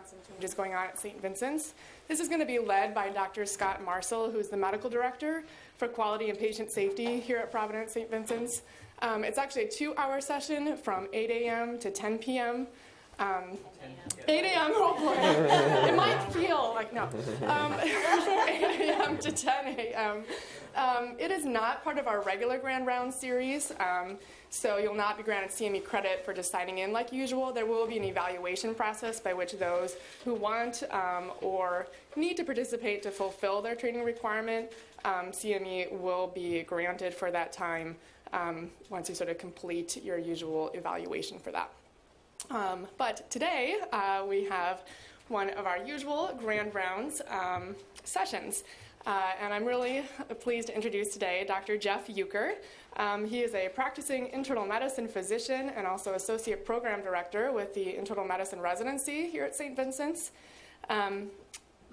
some changes going on at St. Vincent's. This is going to be led by Dr. Scott Marcel, who's the medical director for quality and patient safety here at Providence St. Vincent's. It's actually a 2-hour session from 8 a.m. to 10 p.m. 8 a.m., oh boy, it might feel like, no. 8 a.m. to 10 a.m. It is not part of our regular Grand Round series, so you'll not be granted CME credit for just signing in like usual. There will be an evaluation process by which those who want or need to participate to fulfill their training requirement, CME will be granted for that time once you sort of complete your usual evaluation for that. But today we have one of our usual Grand Rounds sessions. And I'm really pleased to introduce today Dr. Jeff Youker. He is a practicing internal medicine physician and also associate program director with the internal medicine residency here at St. Vincent's.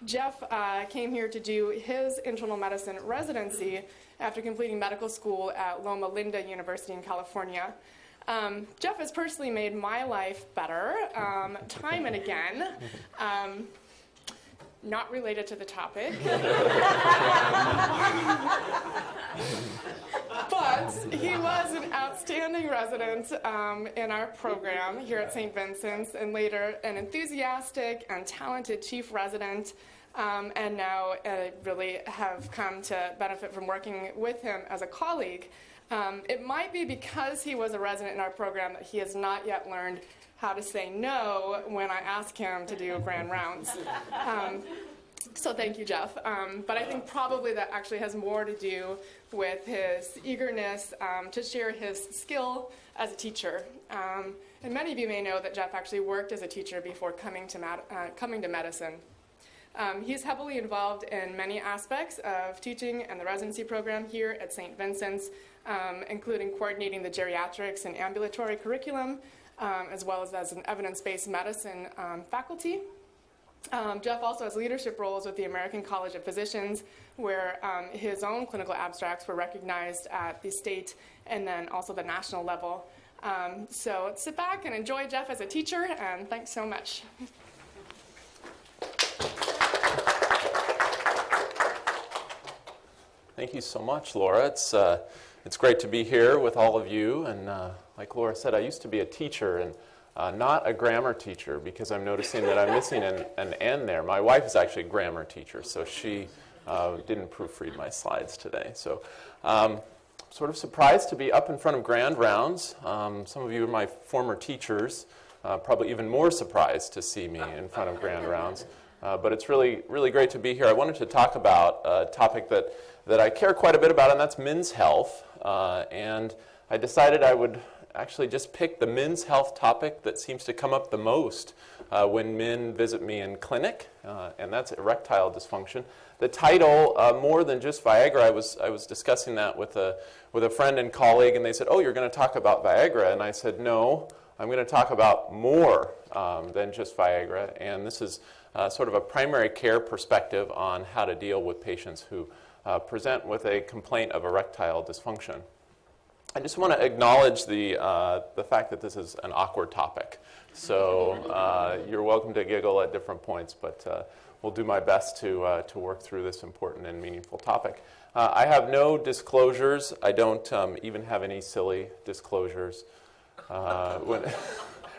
Jeff came here to do his internal medicine residency after completing medical school at Loma Linda University in California. Jeff has personally made my life better time and again. Not related to the topic. But he was an outstanding resident in our program here at St. Vincent's, and later an enthusiastic and talented chief resident, and now really have come to benefit from working with him as a colleague. It might be because he was a resident in our program that he has not yet learned how to say no when I ask him to do Grand Rounds. So thank you, Jeff. But I think probably that actually has more to do with his eagerness to share his skill as a teacher. And many of you may know that Jeff actually worked as a teacher before coming to medicine. He's heavily involved in many aspects of teaching and the residency program here at St. Vincent's, including coordinating the geriatrics and ambulatory curriculum, as well as an evidence-based medicine faculty. Jeff also has leadership roles with the American College of Physicians, where his own clinical abstracts were recognized at the state and then also the national level. So sit back and enjoy Jeff as a teacher, and thanks so much. Thank you so much, Laura. It's great to be here with all of you. And like Laura said, I used to be a teacher and not a grammar teacher, because I'm noticing that I'm missing an N there. My wife is actually a grammar teacher, so she didn't proofread my slides today. So sort of surprised to be up in front of Grand Rounds. Some of you are my former teachers, probably even more surprised to see me in front of Grand Rounds. But it's really, really great to be here. I wanted to talk about a topic that I care quite a bit about, and that's men's health. And I decided I would actually just pick the men's health topic that seems to come up the most when men visit me in clinic, and that's erectile dysfunction. The title, more than just Viagra, I was discussing that with a friend and colleague, and they said, "Oh, you're going to talk about Viagra," and I said, "No, I'm going to talk about more than just Viagra," and this is sort of a primary care perspective on how to deal with patients who present with a complaint of erectile dysfunction. I just want to acknowledge the fact that this is an awkward topic. So you're welcome to giggle at different points, but we'll do my best to work through this important and meaningful topic. I have no disclosures. I don't even have any silly disclosures.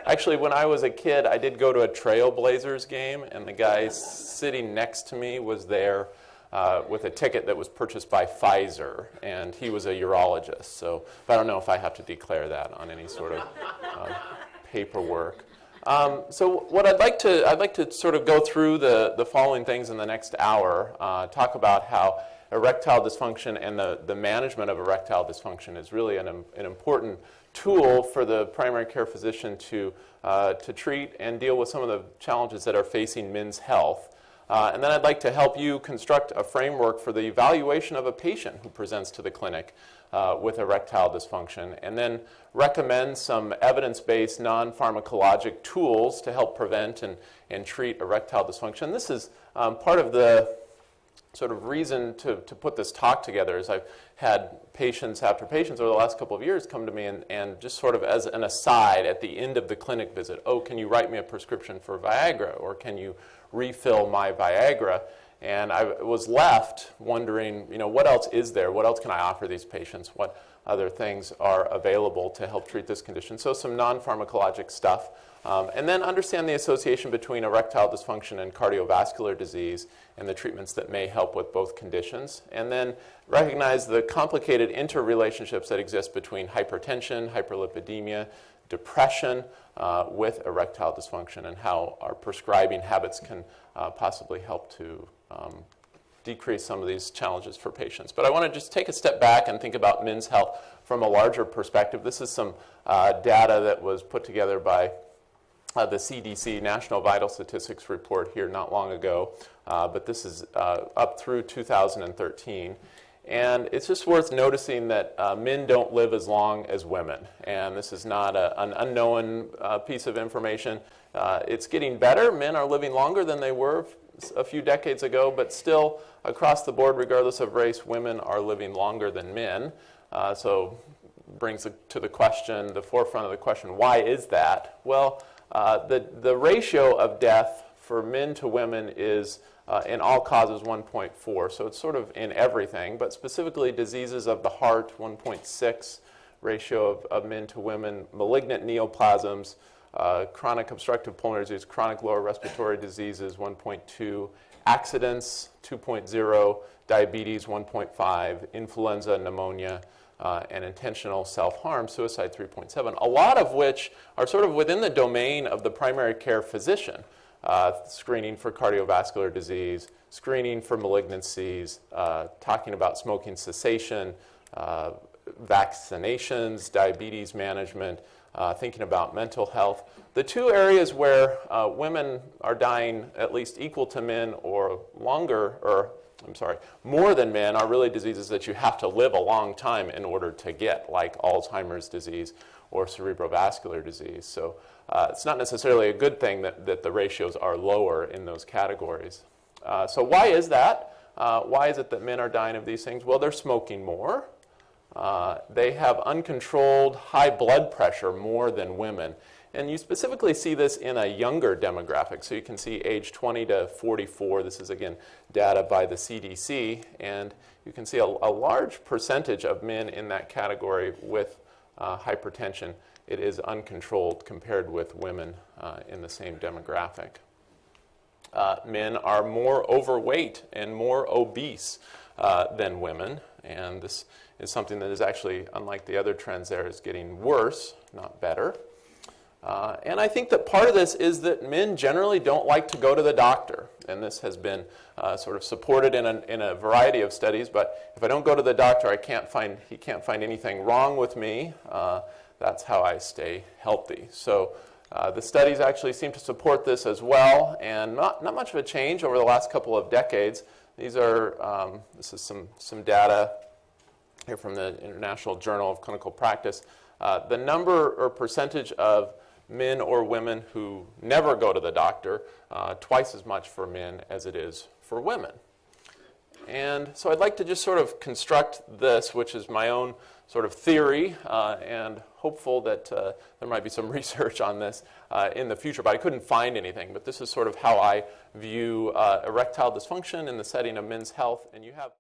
Actually, when I was a kid, I did go to a Trailblazers game, and the guy sitting next to me was there with a ticket that was purchased by Pfizer, and he was a urologist. So I don't know if I have to declare that on any sort of paperwork. So what I'd like to sort of go through the following things in the next hour, talk about how erectile dysfunction and the management of erectile dysfunction is really an important tool for the primary care physician to treat and deal with some of the challenges that are facing men's health. And then I'd like to help you construct a framework for the evaluation of a patient who presents to the clinic with erectile dysfunction, and then recommend some evidence-based non-pharmacologic tools to help prevent and treat erectile dysfunction. This is part of the sort of reason to put this talk together is I've had patients after patients over the last couple of years come to me and just sort of as an aside at the end of the clinic visit, oh, can you write me a prescription for Viagra, or can you refill my Viagra? And I was left wondering, you know, what else is there? What else can I offer these patients? What other things are available to help treat this condition? So some non-pharmacologic stuff. And then understand the association between erectile dysfunction and cardiovascular disease and the treatments that may help with both conditions. And then recognize the complicated interrelationships that exist between hypertension, hyperlipidemia, depression with erectile dysfunction, and how our prescribing habits can possibly help to decrease some of these challenges for patients. But I want to just take a step back and think about men's health from a larger perspective. This is some data that was put together by the CDC National Vital Statistics report here not long ago, but this is up through 2013. And it's just worth noticing that men don't live as long as women. And this is not an unknown piece of information. It's getting better. Men are living longer than they were a few decades ago, but still across the board, regardless of race, women are living longer than men. So brings it to the question, the forefront of the question, why is that? Well, the ratio of death for men to women is in all causes 1.4, so it's sort of in everything, but specifically diseases of the heart, 1.6 ratio of men to women, malignant neoplasms, chronic obstructive pulmonary disease, chronic lower respiratory diseases, 1.2, accidents, 2.0, diabetes, 1.5, influenza, pneumonia, and intentional self-harm, suicide, 3.7, a lot of which are sort of within the domain of the primary care physician. Screening for cardiovascular disease, screening for malignancies, talking about smoking cessation, vaccinations, diabetes management, thinking about mental health. The two areas where women are dying at least equal to men or more than men are really diseases that you have to live a long time in order to get, like Alzheimer's disease or cerebrovascular disease. So it's not necessarily a good thing that the ratios are lower in those categories. So why is that? Why is it that men are dying of these things? Well, they're smoking more. They have uncontrolled high blood pressure more than women. And you specifically see this in a younger demographic. So you can see age 20 to 44. This is, again, data by the CDC. And you can see a large percentage of men in that category with hypertension. It is uncontrolled compared with women in the same demographic. Men are more overweight and more obese than women. And this is something that is actually, unlike the other trends there, is getting worse, not better. And I think that part of this is that men generally don't like to go to the doctor. And this has been sort of supported in a variety of studies. But if I don't go to the doctor, he can't find anything wrong with me. That's how I stay healthy. So the studies actually seem to support this as well. And not much of a change over the last couple of decades. This is some data here from the International Journal of Clinical Practice. The number or percentage of men or women who never go to the doctor, twice as much for men as it is for women. And so I'd like to just sort of construct this, which is my own sort of theory, and hopeful that there might be some research on this in the future, but I couldn't find anything. But this is sort of how I view erectile dysfunction in the setting of men's health. And you have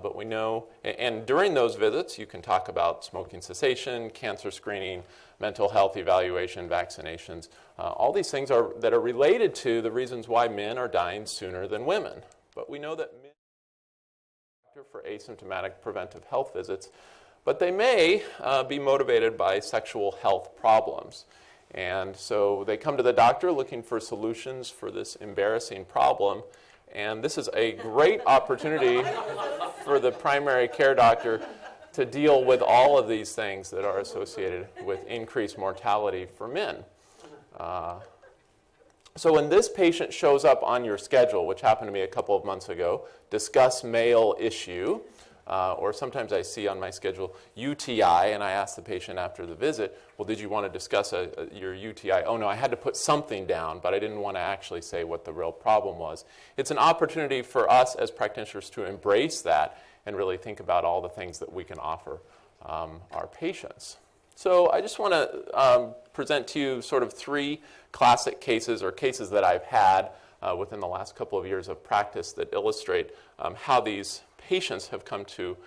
but we know, and during those visits, you can talk about smoking cessation, cancer screening, mental health evaluation, vaccinations. All these things that are related to the reasons why men are dying sooner than women. But we know that men are for asymptomatic preventive health visits, but they may be motivated by sexual health problems. And so they come to the doctor looking for solutions for this embarrassing problem. And this is a great opportunity for the primary care doctor to deal with all of these things that are associated with increased mortality for men. So when this patient shows up on your schedule, which happened to me a couple of months ago, discuss male issue, or sometimes I see on my schedule UTI, and I ask the patient after the visit, well, did you want to discuss your UTI? Oh, no, I had to put something down, but I didn't want to actually say what the real problem was. It's an opportunity for us as practitioners to embrace that and really think about all the things that we can offer our patients. So I just want to present to you sort of three classic cases or cases that I've had within the last couple of years of practice that illustrate how these patients have come to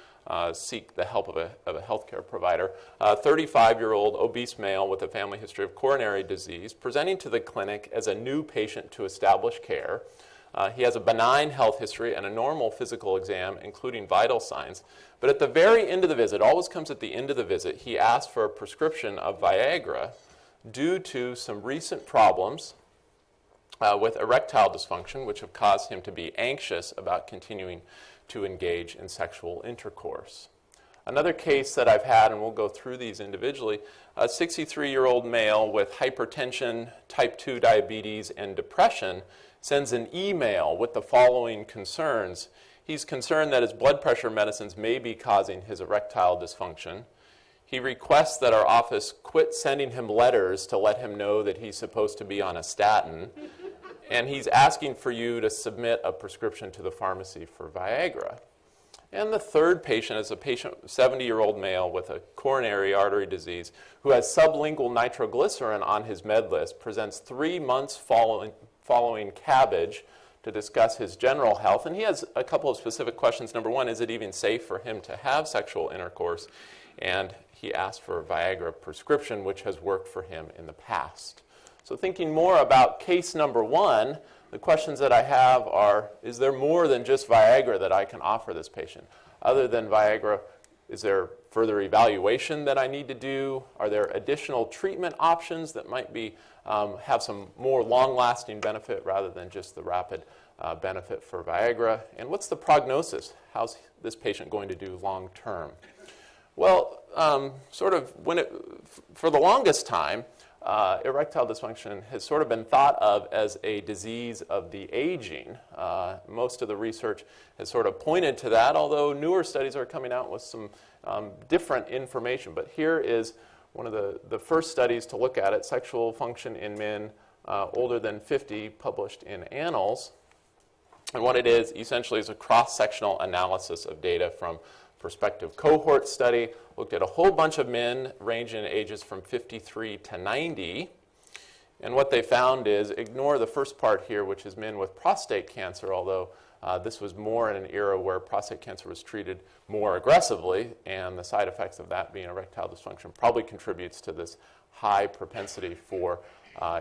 seek the help of a healthcare provider. A 35-year-old obese male with a family history of coronary disease presenting to the clinic as a new patient to establish care. He has a benign health history and a normal physical exam, including vital signs. But at the very end of the visit, always comes at the end of the visit, he asked for a prescription of Viagra due to some recent problems with erectile dysfunction, which have caused him to be anxious about continuing to engage in sexual intercourse. Another case that I've had, and we'll go through these individually, a 63-year-old male with hypertension, type 2 diabetes, and depression sends an email with the following concerns. He's concerned that his blood pressure medicines may be causing his erectile dysfunction. He requests that our office quit sending him letters to let him know that he's supposed to be on a statin. And he's asking for you to submit a prescription to the pharmacy for Viagra. And the third patient is a 70-year-old male with a coronary artery disease who has sublingual nitroglycerin on his med list, presents 3 months following cabbage to discuss his general health. And he has a couple of specific questions. Number one, is it even safe for him to have sexual intercourse? And he asked for a Viagra prescription, which has worked for him in the past. So thinking more about case number one, the questions that I have are, is there more than just Viagra that I can offer this patient? Other than Viagra, is there further evaluation that I need to do? Are there additional treatment options that might be have some more long-lasting benefit rather than just the rapid benefit for Viagra? And what's the prognosis? How's this patient going to do long-term? Well, for the longest time, erectile dysfunction has sort of been thought of as a disease of the aging. Most of the research has sort of pointed to that, although newer studies are coming out with some different information. But here is one of the first studies to look at it, sexual function in men older than 50, published in Annals. And what it is essentially is a cross-sectional analysis of data from prospective cohort study, looked at a whole bunch of men ranging in ages from 53 to 90. And what they found is, ignore the first part here, which is men with prostate cancer, although this was more in an era where prostate cancer was treated more aggressively, and the side effects of that being erectile dysfunction probably contributes to this high propensity for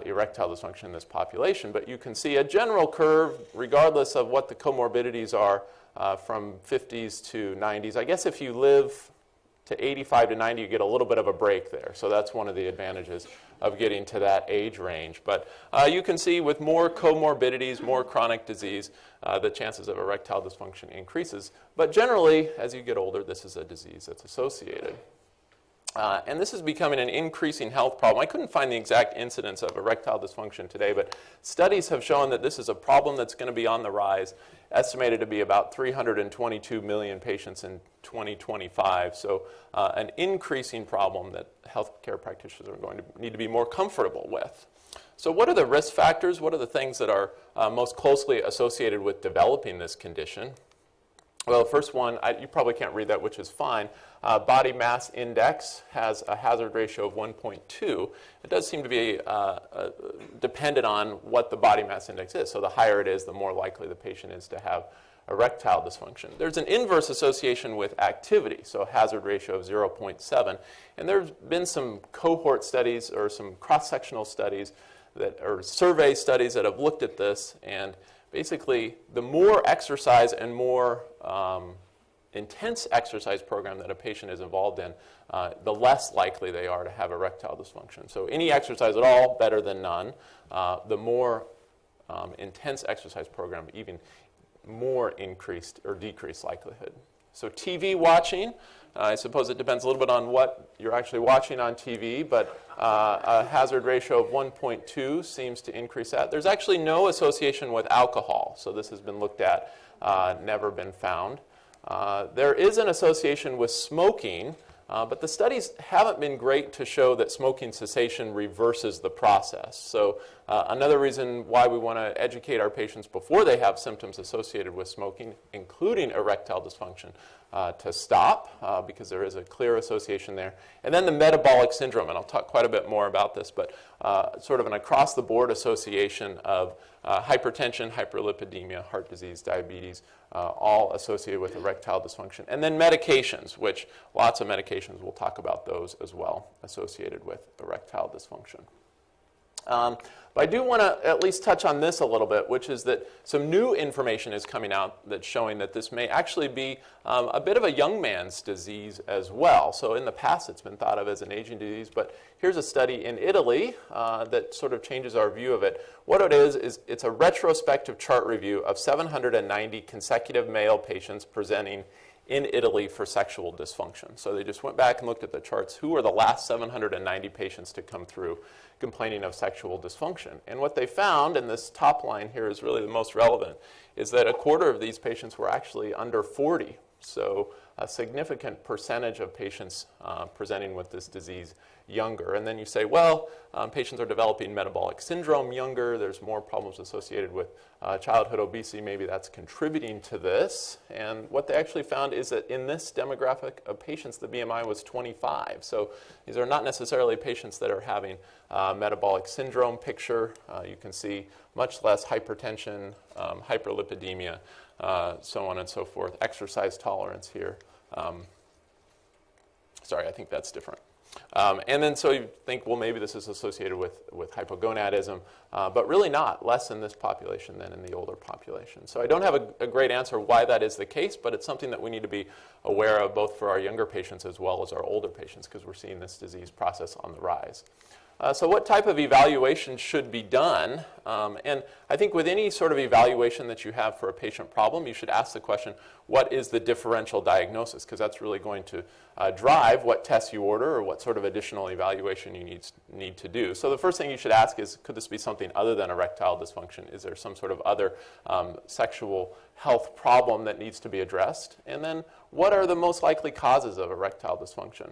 erectile dysfunction in this population. But you can see a general curve, regardless of what the comorbidities are, from 50s to 90s. I guess if you live to 85 to 90, you get a little bit of a break there. So that's one of the advantages of getting to that age range. But you can see with more comorbidities, more chronic disease, the chances of erectile dysfunction increases. But generally, as you get older, this is a disease that's associated. And this is becoming an increasing health problem. I couldn't find the exact incidence of erectile dysfunction today, but studies have shown that this is a problem that's going to be on the rise, estimated to be about 322 million patients in 2025. So an increasing problem that healthcare practitioners are going to need to be more comfortable with. So what are the risk factors? What are the things that are most closely associated with developing this condition? Well, the first one, you probably can't read that, which is fine. Body mass index has a hazard ratio of 1.2. It does seem to be dependent on what the body mass index is. So the higher it is, the more likely the patient is to have erectile dysfunction. There's an inverse association with activity, so a hazard ratio of 0.7. And there's been some cohort studies or some cross-sectional studies or survey studies that have looked at this, and basically, the more exercise and more intense exercise program that a patient is involved in, the less likely they are to have erectile dysfunction. So any exercise at all, better than none. The more intense exercise program, even more increased or decreased likelihood. So TV watching, I suppose it depends a little bit on what you're actually watching on TV, but a hazard ratio of 1.2 seems to increase that. There's actually no association with alcohol, so this has been looked at, never been found. There is an association with smoking, but the studies haven't been great to show that smoking cessation reverses the process. So another reason why we want to educate our patients before they have symptoms associated with smoking, including erectile dysfunction, to stop, because there is a clear association there. And then the metabolic syndrome, and I'll talk quite a bit more about this, but sort of an across-the-board association of hypertension, hyperlipidemia, heart disease, diabetes, all associated with erectile dysfunction. And then medications, which lots of medications, we'll talk about those as well, associated with erectile dysfunction. But I do want to at least touch on this a little bit, which is that some new information is coming out that's showing that this may actually be a bit of a young man's disease as well. So in the past, it's been thought of as an aging disease, but here's a study in Italy that sort of changes our view of it. What it is it's a retrospective chart review of 790 consecutive male patients presenting in Italy for sexual dysfunction. So they just went back and looked at the charts. Who are the last 790 patients to come through complaining of sexual dysfunction? And what they found, and this top line here is really the most relevant, is that a quarter of these patients were actually under 40. So a significant percentage of patients presenting with this disease younger. And then you say, well, patients are developing metabolic syndrome younger. There's more problems associated with childhood obesity. Maybe that's contributing to this. And what they actually found is that in this demographic of patients, the BMI was 25. So these are not necessarily patients that are having metabolic syndrome picture. You can see much less hypertension, hyperlipidemia, so on and so forth. Exercise tolerance here. Sorry, I think that's different. And then so you think, well, maybe this is associated with hypogonadism, but really not, less in this population than in the older population. So I don't have a great answer why that is the case, but it's something that we need to be aware of both for our younger patients as well as our older patients, because we're seeing this disease process on the rise. So what type of evaluation should be done? And I think with any sort of evaluation that you have for a patient problem, you should ask the question, what is the differential diagnosis? Because that's really going to drive what tests you order or what sort of additional evaluation you need to do. So the first thing you should ask is, could this be something other than erectile dysfunction? Is there some sort of other sexual health problem that needs to be addressed? And then what are the most likely causes of erectile dysfunction?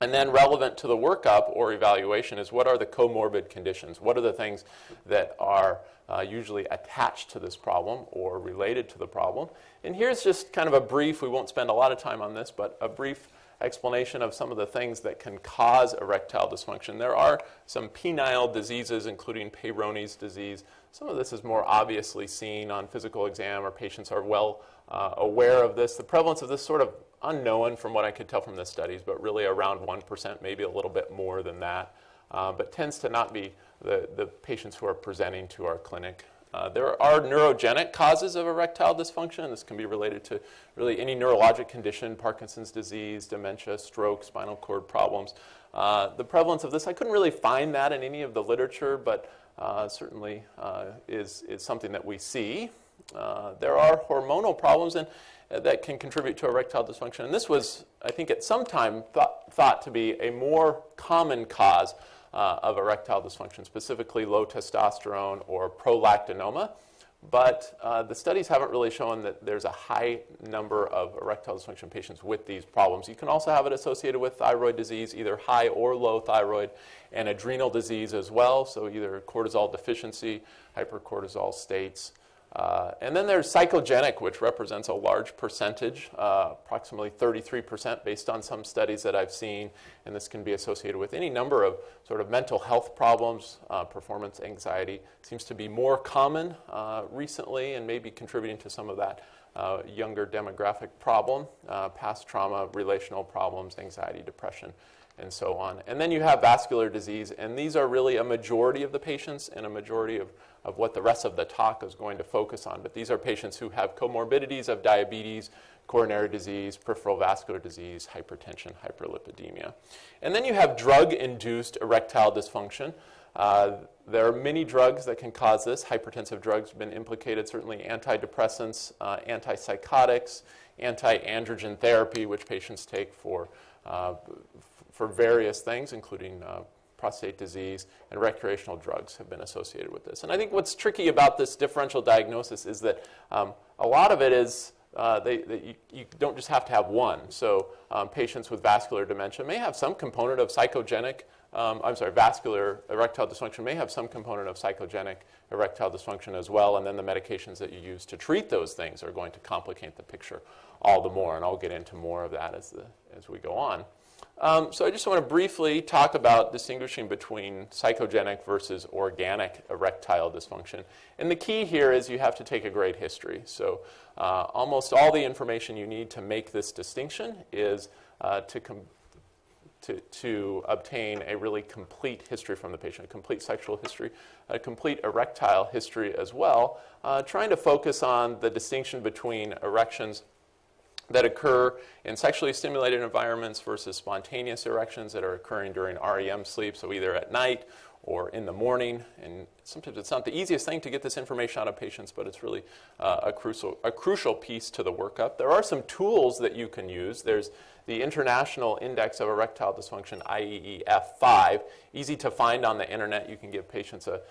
And then relevant to the workup or evaluation is, what are the comorbid conditions? What are the things that are usually attached to this problem or related to the problem? And here's just kind of a brief, we won't spend a lot of time on this, but a brief explanation of some of the things that can cause erectile dysfunction. There are some penile diseases, including Peyronie's disease. Some of this is more obviously seen on physical exam, or patients are well aware of this. The prevalence of this sort of unknown from what I could tell from the studies, but really around 1%, maybe a little bit more than that, but tends to not be the patients who are presenting to our clinic. There are neurogenic causes of erectile dysfunction. This can be related to really any neurologic condition, Parkinson's disease, dementia, stroke, spinal cord problems. The prevalence of this, I couldn't really find that in any of the literature, but certainly is something that we see. There are hormonal problems that can contribute to erectile dysfunction. And this was, I think, at some time thought to be a more common cause of erectile dysfunction, specifically low testosterone or prolactinoma. But the studies haven't really shown that there's a high number of erectile dysfunction patients with these problems. You can also have it associated with thyroid disease, either high or low thyroid, and adrenal disease as well, so either cortisol deficiency, hypercortisol states. And then there's psychogenic, which represents a large percentage, approximately 33% based on some studies that I've seen. And this can be associated with any number of sort of mental health problems. Performance anxiety seems to be more common recently and maybe contributing to some of that younger demographic problem. Past trauma, relational problems, anxiety, depression, and so on. And then you have vascular disease, and these are really a majority of the patients and a majority of what the rest of the talk is going to focus on. But these are patients who have comorbidities of diabetes, coronary disease, peripheral vascular disease, hypertension, hyperlipidemia. And then you have drug-induced erectile dysfunction. There are many drugs that can cause this. Hypertensive drugs have been implicated, certainly antidepressants, antipsychotics, anti-androgen therapy, which patients take for various things, including prostate disease, and recreational drugs have been associated with this. And I think what's tricky about this differential diagnosis is that a lot of it is you don't just have to have one. So patients with vascular dementia may have some component of vascular erectile dysfunction may have some component of psychogenic erectile dysfunction as well, and then the medications that you use to treat those things are going to complicate the picture all the more, and I'll get into more of that as we go on. So I just want to briefly talk about distinguishing between psychogenic versus organic erectile dysfunction. And the key here is you have to take a grade history. So almost all the information you need to make this distinction is to obtain a really complete history from the patient, a complete sexual history, a complete erectile history as well, trying to focus on the distinction between erections that occur in sexually stimulated environments versus spontaneous erections that are occurring during REM sleep, so either at night or in the morning. And sometimes it's not the easiest thing to get this information out of patients, but it's really a crucial piece to the workup. There are some tools that you can use. There's the International Index of Erectile Dysfunction, IEEF5, easy to find on the internet. You can give patients a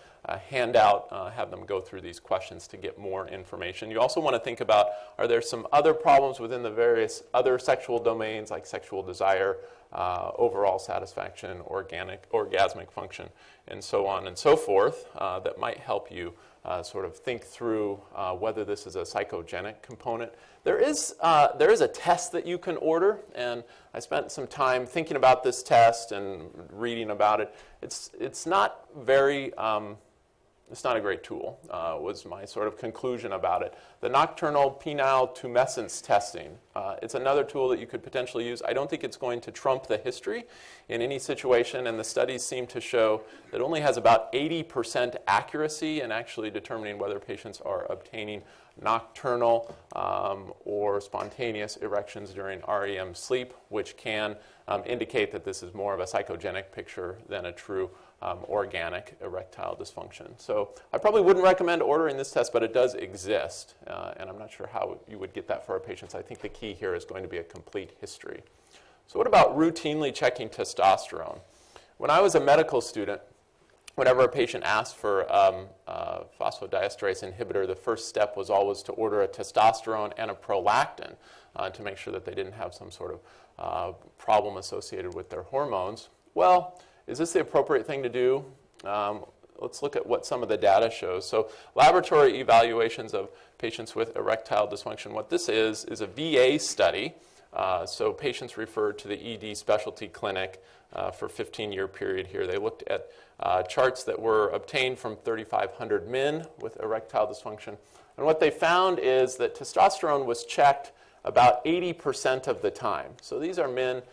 handout, have them go through these questions to get more information. You also want to think about, are there some other problems within the various other sexual domains, like sexual desire, overall satisfaction, orgasmic function, and so on and so forth, that might help you sort of think through whether this is a psychogenic component. There is a test that you can order, and I spent some time thinking about this test and reading about it. It's not very it's not a great tool, was my sort of conclusion about it. The nocturnal penile tumescence testing, it's another tool that you could potentially use. I don't think it's going to trump the history in any situation, and the studies seem to show that it only has about 80% accuracy in actually determining whether patients are obtaining nocturnal or spontaneous erections during REM sleep, which can indicate that this is more of a psychogenic picture than a true organic erectile dysfunction. So I probably wouldn't recommend ordering this test, but it does exist, and I'm not sure how you would get that for our patients. I think the key here is going to be a complete history. So what about routinely checking testosterone? When I was a medical student, whenever a patient asked for phosphodiesterase inhibitor, the first step was always to order a testosterone and a prolactin to make sure that they didn't have some sort of problem associated with their hormones. Well, is this the appropriate thing to do? Let's look at what some of the data shows. So laboratory evaluations of patients with erectile dysfunction. What this is a VA study. So patients referred to the ED specialty clinic for a 15-year period here. They looked at charts that were obtained from 3,500 men with erectile dysfunction. And what they found is that testosterone was checked about 80% of the time. So these are men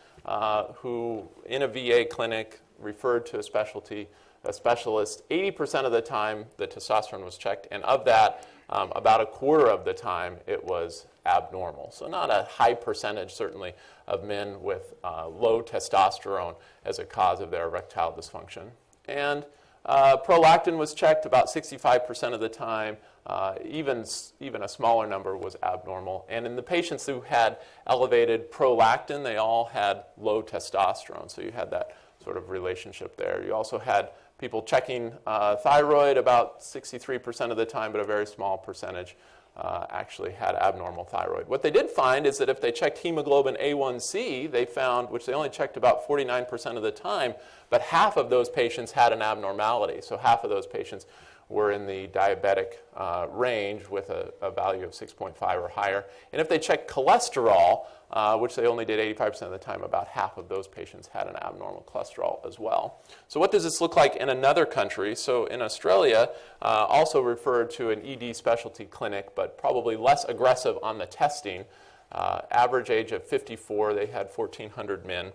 who, in a VA clinic, referred to a specialist. 80% of the time, the testosterone was checked, and of that, about a quarter of the time, it was abnormal. So not a high percentage, certainly, of men with low testosterone as a cause of their erectile dysfunction. And prolactin was checked about 65% of the time. Even a smaller number was abnormal. And in the patients who had elevated prolactin, they all had low testosterone. So you had that sort of relationship there. You also had people checking thyroid about 63% of the time, but a very small percentage actually had abnormal thyroid. What they did find is that if they checked hemoglobin A1C, they found, which they only checked about 49% of the time, but half of those patients had an abnormality. So half of those patients were in the diabetic range with a value of 6.5 or higher. And if they checked cholesterol, which they only did 85% of the time, about half of those patients had an abnormal cholesterol as well. So what does this look like in another country? So in Australia, also referred to an ED specialty clinic, but probably less aggressive on the testing. Average age of 54, they had 1,400 men,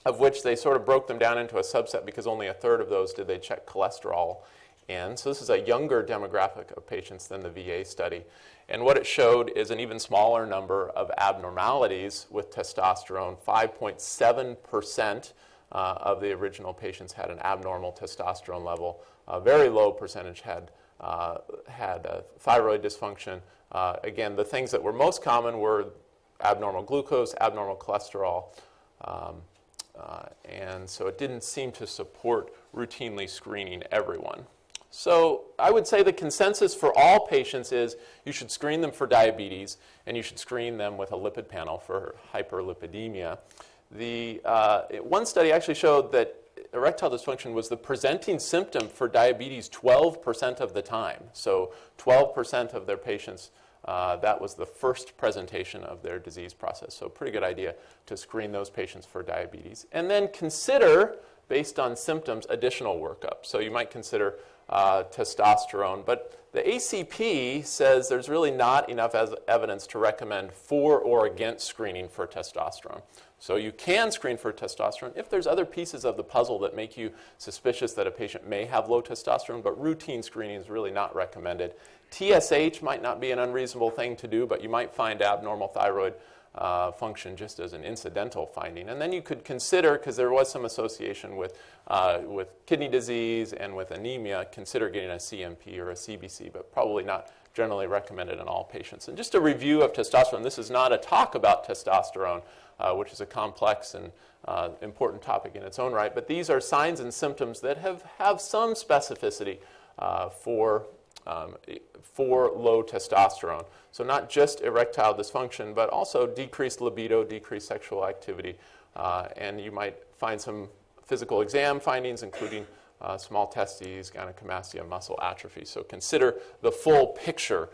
of which they sort of broke them down into a subset because only a third of those did they check cholesterol in. So this is a younger demographic of patients than the VA study. And what it showed is an even smaller number of abnormalities with testosterone. 5.7% of the original patients had an abnormal testosterone level. A very low percentage had thyroid dysfunction. Again, the things that were most common were abnormal glucose, abnormal cholesterol, and so it didn't seem to support routinely screening everyone. So I would say the consensus for all patients is you should screen them for diabetes, and you should screen them with a lipid panel for hyperlipidemia. One study actually showed that erectile dysfunction was the presenting symptom for diabetes 12% of the time. So 12% of their patients, that was the first presentation of their disease process. So pretty good idea to screen those patients for diabetes. And then consider, based on symptoms, additional workup. So you might consider testosterone. But the ACP says there's really not enough evidence to recommend for or against screening for testosterone. So you can screen for testosterone if there's other pieces of the puzzle that make you suspicious that a patient may have low testosterone, but routine screening is really not recommended. TSH might not be an unreasonable thing to do, but you might find abnormal thyroid function just as an incidental finding. And then you could consider, because there was some association with kidney disease and with anemia, consider getting a CMP or a CBC, but probably not generally recommended in all patients. And just a review of testosterone. This is not a talk about testosterone, which is a complex and important topic in its own right, but these are signs and symptoms that have some specificity for low testosterone. So not just erectile dysfunction, but also decreased libido, decreased sexual activity, and you might find some physical exam findings, including small testes, gynecomastia, muscle atrophy. So consider the full picture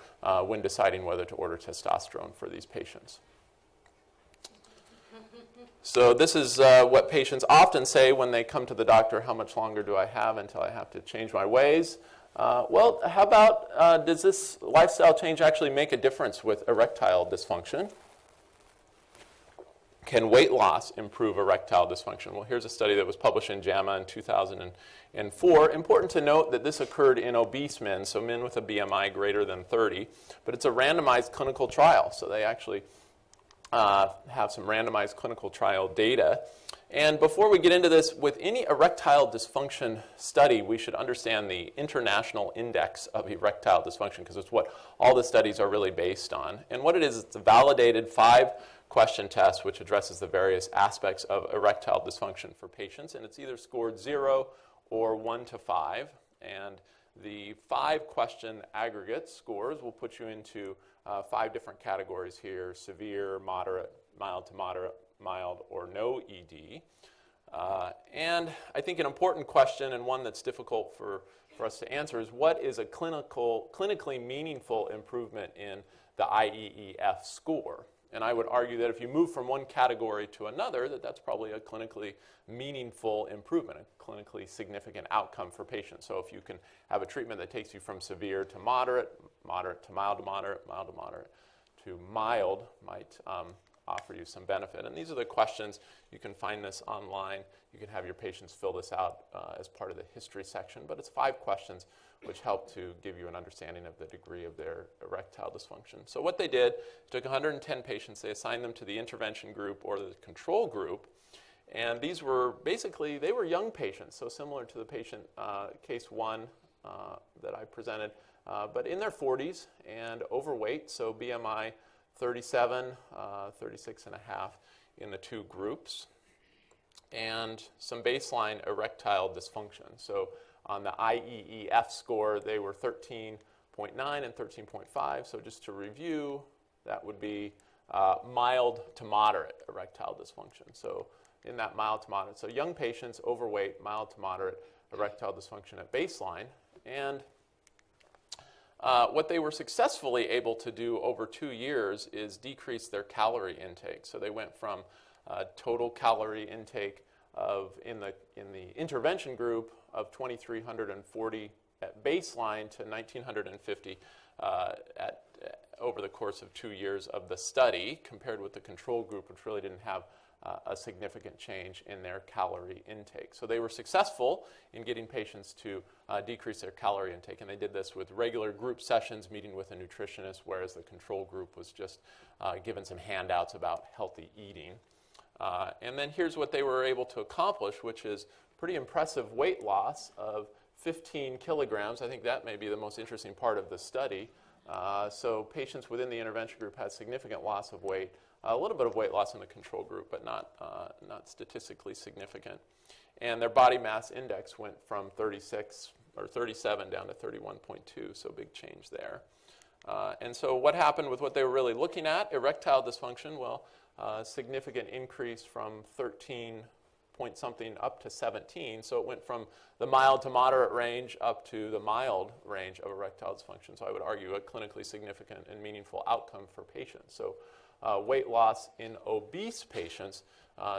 when deciding whether to order testosterone for these patients. So this is what patients often say when they come to the doctor: how much longer do I have until I have to change my ways? Well, how about does this lifestyle change actually make a difference with erectile dysfunction? Can weight loss improve erectile dysfunction? Well, here's a study that was published in JAMA in 2004. Important to note that this occurred in obese men, so men with a BMI greater than 30, but it's a randomized clinical trial, so they actually have some randomized clinical trial data. And before we get into this, with any erectile dysfunction study, we should understand the International Index of Erectile Dysfunction, because it's what all the studies are really based on. And what it is, it's a validated 5-question test which addresses the various aspects of erectile dysfunction for patients, and it's either scored 0 or 1 to 5. And the 5-question aggregate scores will put you into 5 different categories here: severe, moderate, mild to moderate, mild, or no ED. And I think an important question, and one that's difficult for us to answer, is what is a clinically meaningful improvement in the IEEF score? And I would argue that if you move from one category to another, that's probably a clinically meaningful improvement, a clinically significant outcome for patients. So if you can have a treatment that takes you from severe to moderate, moderate to mild to moderate, mild to moderate to mild, might offer you some benefit. And these are the questions. You can find this online. You can have your patients fill this out as part of the history section. But it's 5 questions which help to give you an understanding of the degree of their erectile dysfunction. So what they did, took 110 patients. They assigned them to the intervention group or the control group. And these were basically, they were young patients, so similar to the patient case 1 that I presented, but in their 40s and overweight, so BMI 37, 36 and a half in the 2 groups, and some baseline erectile dysfunction. So on the IEEF score, they were 13.9 and 13.5. So just to review, that would be mild to moderate erectile dysfunction. So in that mild to moderate, so young patients, overweight, mild to moderate erectile dysfunction at baseline. And what they were successfully able to do over 2 years is decrease their calorie intake. So they went from total calorie intake of in the intervention group of 2,340 at baseline to 1,950 over the course of 2 years of the study, compared with the control group, which really didn't have a significant change in their calorie intake. So they were successful in getting patients to decrease their calorie intake, and they did this with regular group sessions, meeting with a nutritionist, whereas the control group was just given some handouts about healthy eating. And then here's what they were able to accomplish, which is pretty impressive weight loss of 15 kilograms. I think that may be the most interesting part of the study. So patients within the intervention group had significant loss of weight a little bit of weight loss in the control group, but not statistically significant. And their body mass index went from 36 or 37 down to 31.2, so big change there. And so what happened with what they were really looking at? Erectile dysfunction, well, significant increase from 13 point something up to 17. So it went from the mild to moderate range up to the mild range of erectile dysfunction. So I would argue a clinically significant and meaningful outcome for patients. So weight loss in obese patients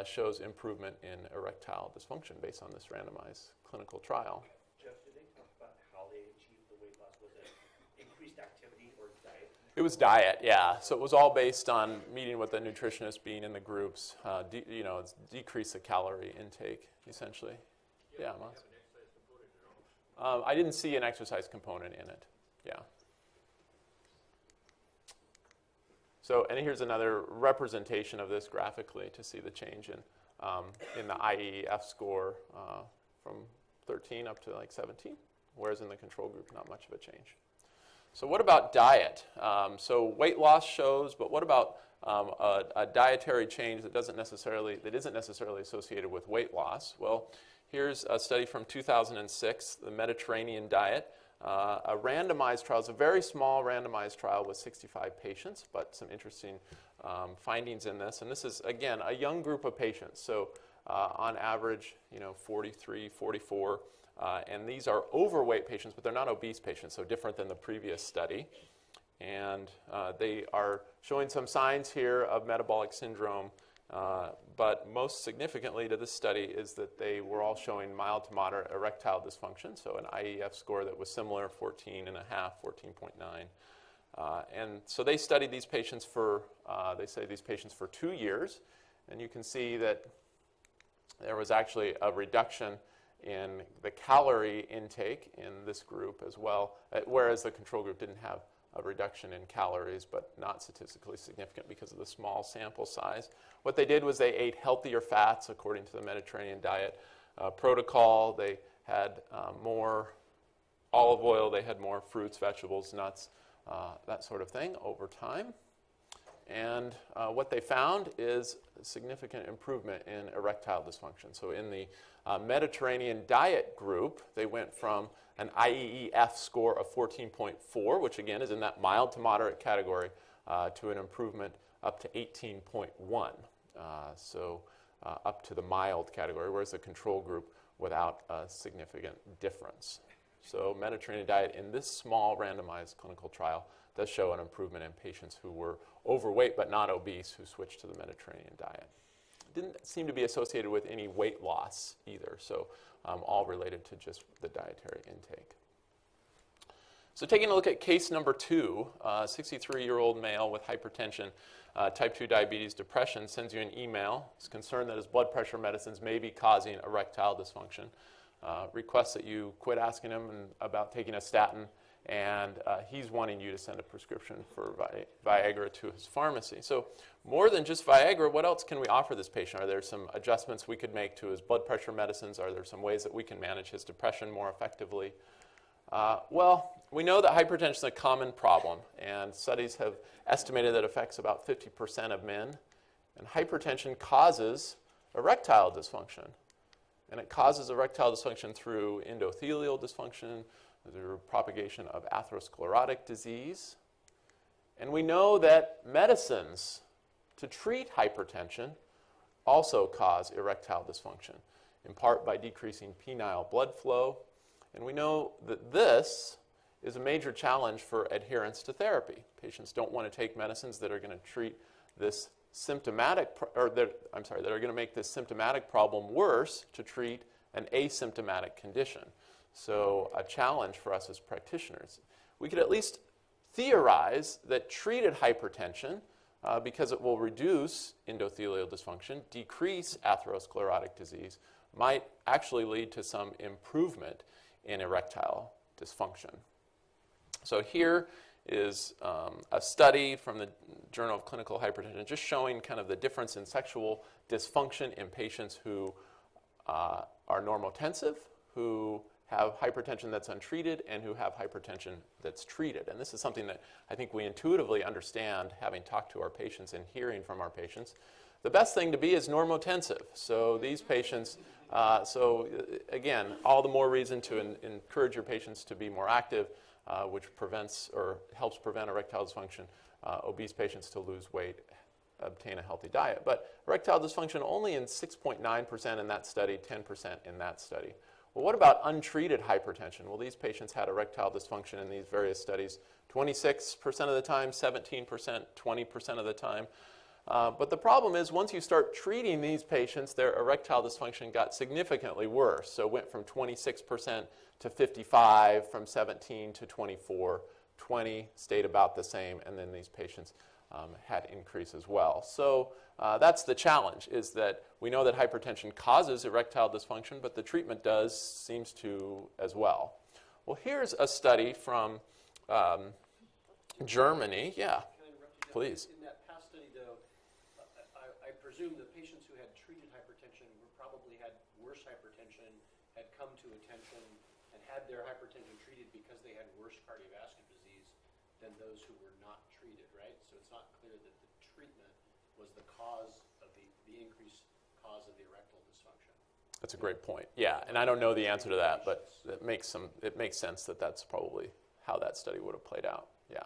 shows improvement in erectile dysfunction based on this randomized clinical trial. Jeff, did they talk about how they achieved the weight loss? Was it increased activity or diet? It was diet, yeah. So it was all based on meeting with the nutritionist, being in the groups, decrease the calorie intake, essentially. Yeah, Miles? I didn't see an exercise component in it, yeah. So, and here's another representation of this graphically to see the change in the IEF score from 13 up to like 17, whereas in the control group, not much of a change. So what about diet? So weight loss shows, but what about a dietary change that isn't necessarily associated with weight loss? Well, here's a study from 2006, the Mediterranean diet. A randomized trial. It's a very small randomized trial with 65 patients, but some interesting findings in this. And this is, again, a young group of patients. So on average, 43, 44. And these are overweight patients, but they're not obese patients, so different than the previous study. And they are showing some signs here of metabolic syndrome, but most significantly to this study is that they were all showing mild to moderate erectile dysfunction, so an IEF score that was similar, 14.5, 14.9. And so they studied these patients for, 2 years, and you can see that there was actually a reduction in the calorie intake in this group as well, whereas the control group didn't have a reduction in calories, but not statistically significant because of the small sample size. What they did was they ate healthier fats according to the Mediterranean diet protocol. They had more olive oil, they had more fruits, vegetables, nuts, that sort of thing over time. And what they found is a significant improvement in erectile dysfunction. So in the Mediterranean diet group, they went from an IEF score of 14.4, which again is in that mild to moderate category, to an improvement up to 18.1. So up to the mild category, whereas the control group without a significant difference. So Mediterranean diet in this small randomized clinical trial does show an improvement in patients who were overweight but not obese who switched to the Mediterranean diet. It didn't seem to be associated with any weight loss either, so all related to just the dietary intake. So taking a look at case number 2, a 63-year-old male with hypertension, type 2 diabetes, depression, sends you an email. He's concerned that his blood pressure medicines may be causing erectile dysfunction. Requests that you quit asking him about taking a statin, and he's wanting you to send a prescription for Viagra to his pharmacy. So more than just Viagra, what else can we offer this patient? Are there some adjustments we could make to his blood pressure medicines? Are there some ways that we can manage his depression more effectively? Well, we know that hypertension is a common problem, and studies have estimated that it affects about 50% of men. And hypertension causes erectile dysfunction. And it causes erectile dysfunction through endothelial dysfunction, through propagation of atherosclerotic disease. And we know that medicines to treat hypertension also cause erectile dysfunction, in part by decreasing penile blood flow. And we know that this is a major challenge for adherence to therapy. Patients don't want to take medicines that are going to treat this symptomatic, that are going to make this symptomatic problem worse to treat an asymptomatic condition. So a challenge for us as practitioners. We could at least theorize that treated hypertension, because it will reduce endothelial dysfunction, decrease atherosclerotic disease, might actually lead to some improvement in erectile dysfunction. So here is a study from the Journal of Clinical Hypertension just showing kind of the difference in sexual dysfunction in patients who are normotensive, who have hypertension that's untreated and who have hypertension that's treated. And this is something that I think we intuitively understand, having talked to our patients and hearing from our patients. The best thing to be is normotensive. So these patients, again, all the more reason to encourage your patients to be more active, which prevents or helps prevent erectile dysfunction, obese patients to lose weight, obtain a healthy diet. But erectile dysfunction only in 6.9% in that study, 10% in that study. Well, what about untreated hypertension? Well, these patients had erectile dysfunction in these various studies 26% of the time, 17%, 20% of the time. But the problem is once you start treating these patients, their erectile dysfunction got significantly worse. So it went from 26% to 55%, from 17 to 24, 20 stayed about the same, and then these patients had increase as well. So that's the challenge, is that we know that hypertension causes erectile dysfunction, but the treatment seems to as well. Well, here's a study from Germany. Yeah, please. In that past study, though, I presume the patients who had treated hypertension probably had worse hypertension, had come to attention, and had their hypertension treated because they had worse cardiovascular disease than those who were not treated, right? So it's not clear that the treatment was the cause of the increased cause of the erectile dysfunction. That's a great point. Yeah, and I don't know the answer to that, but it makes sense that that's probably how that study would have played out. Yeah.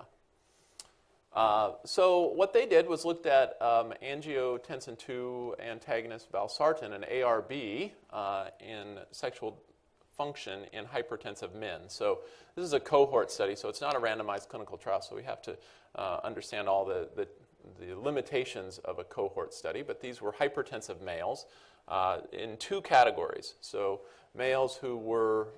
So what they did was looked at angiotensin II antagonist valsartan, an ARB, in sexual function in hypertensive men. So this is a cohort study, so it's not a randomized clinical trial, so we have to understand all the limitations of a cohort study. But these were hypertensive males in two categories. So males who were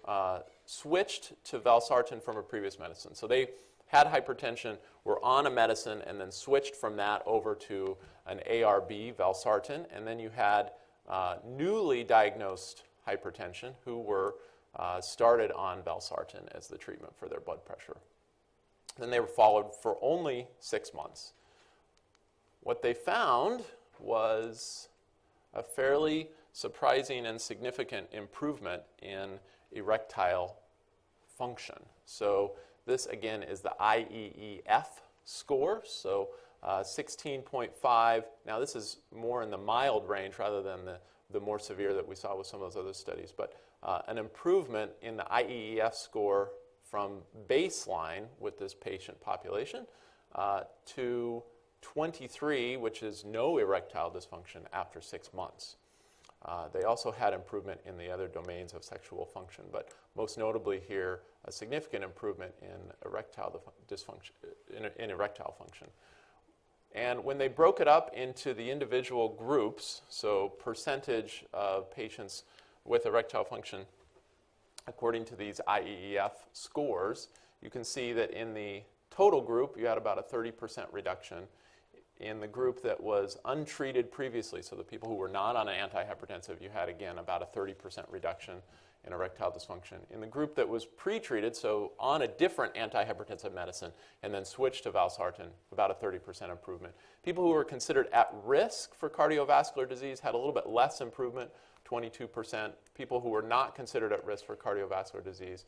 switched to valsartan from a previous medicine. So they had hypertension, were on a medicine, and then switched from that over to an ARB, valsartan. And then you had newly diagnosed hypertension who were started on valsartan as the treatment for their blood pressure. Then they were followed for only 6 months. What they found was a fairly surprising and significant improvement in erectile function. So this, again, is the IEEF score, so 16.5. Now, this is more in the mild range rather than the more severe that we saw with some of those other studies. But an improvement in the IEEF score from baseline with this patient population to 23, which is no erectile dysfunction after 6 months. They also had improvement in the other domains of sexual function, but most notably here, a significant improvement in erectile dysfunction, in erectile function. And when they broke it up into the individual groups, so percentage of patients with erectile function according to these IEEF scores, you can see that in the total group, you had about a 30% reduction. In the group that was untreated previously, so the people who were not on an antihypertensive, you had, again, about a 30% reduction in erectile dysfunction. In the group that was pre-treated, so on a different antihypertensive medicine, and then switched to valsartan, about a 30% improvement. People who were considered at risk for cardiovascular disease had a little bit less improvement, 22%. People who were not considered at risk for cardiovascular disease,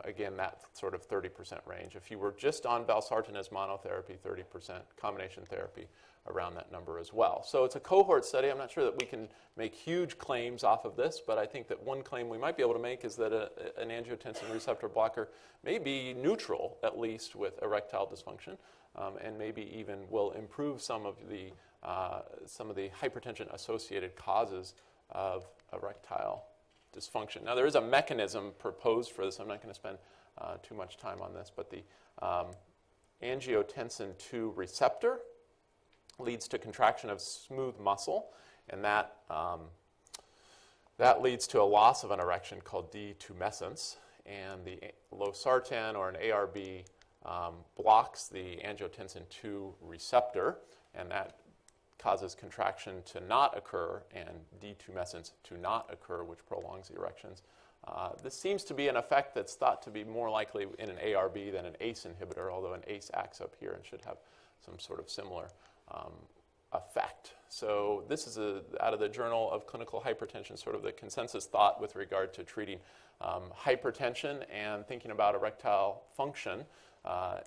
again, that sort of 30% range. If you were just on valsartan as monotherapy, 30%, combination therapy around that number as well. So it's a cohort study. I'm not sure that we can make huge claims off of this, but I think that one claim we might be able to make is that an angiotensin receptor blocker may be neutral, at least, with erectile dysfunction, and maybe even will improve some of the hypertension-associated causes of erectile dysfunction. Now, there is a mechanism proposed for this. I'm not going to spend too much time on this, but the angiotensin II receptor leads to contraction of smooth muscle, and that leads to a loss of an erection called detumescence. And the losartan, or an ARB, blocks the angiotensin II receptor, and that causes contraction to not occur and detumescence to not occur, which prolongs the erections. This seems to be an effect that's thought to be more likely in an ARB than an ACE inhibitor, although an ACE acts up here and should have some sort of similar effect. So this is out of the Journal of Clinical Hypertension, sort of the consensus thought with regard to treating hypertension and thinking about erectile function.